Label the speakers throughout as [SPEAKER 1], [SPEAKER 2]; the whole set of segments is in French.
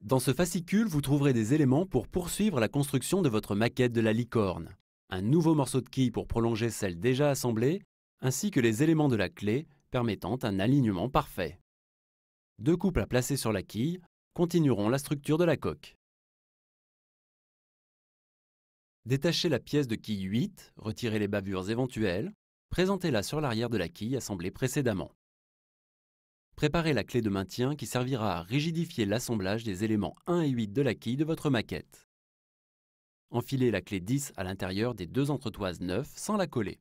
[SPEAKER 1] Dans ce fascicule, vous trouverez des éléments pour poursuivre la construction de votre maquette de la licorne. Un nouveau morceau de quille pour prolonger celle déjà assemblée, ainsi que les éléments de la clé permettant un alignement parfait. Deux couples à placer sur la quille continueront la structure de la coque. Détachez la pièce de quille 8, retirez les bavures éventuelles, présentez-la sur l'arrière de la quille assemblée précédemment. Préparez la clé de maintien qui servira à rigidifier l'assemblage des éléments 1 et 8 de la quille de votre maquette. Enfilez la clé 10 à l'intérieur des deux entretoises 9 sans la coller.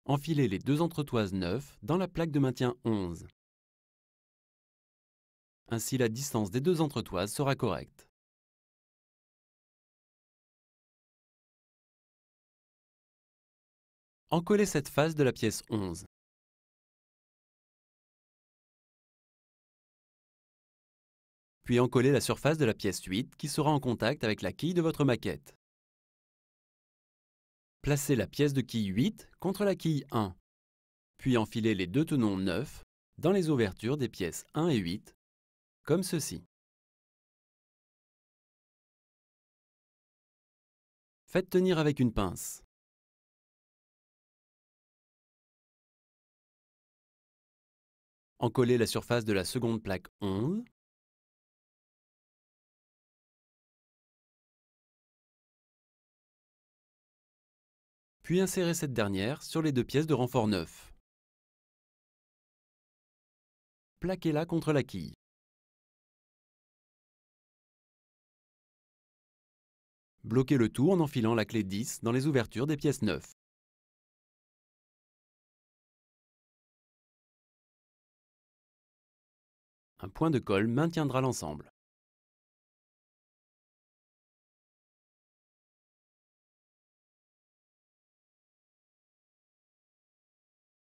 [SPEAKER 1] Enfilez les deux entretoises 9 dans la plaque de maintien 11. Ainsi, la distance des deux entretoises sera correcte. Encollez cette face de la pièce 11. Puis encollez la surface de la pièce 8 qui sera en contact avec la quille de votre maquette. Placez la pièce de quille 8 contre la quille 1. Puis enfilez les deux tenons 9 dans les ouvertures des pièces 1 et 8, comme ceci. Faites tenir avec une pince. Encollez la surface de la seconde plaque 11. Puis insérez cette dernière sur les deux pièces de renfort 9. Plaquez-la contre la quille. Bloquez le tout en enfilant la clé 10 dans les ouvertures des pièces 9. Un point de colle maintiendra l'ensemble.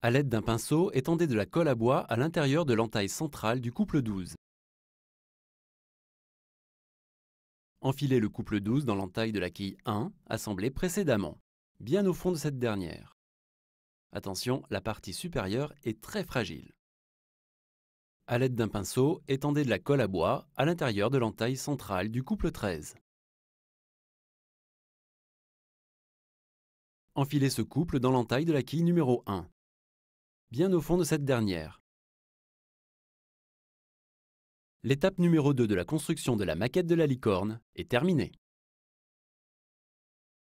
[SPEAKER 1] À l'aide d'un pinceau, étendez de la colle à bois à l'intérieur de l'entaille centrale du couple 12. Enfilez le couple 12 dans l'entaille de la quille 1, assemblée précédemment, bien au fond de cette dernière. Attention, la partie supérieure est très fragile. À l'aide d'un pinceau, étendez de la colle à bois à l'intérieur de l'entaille centrale du couple 13. Enfilez ce couple dans l'entaille de la quille numéro 1, bien au fond de cette dernière. L'étape numéro 2 de la construction de la maquette de la licorne est terminée.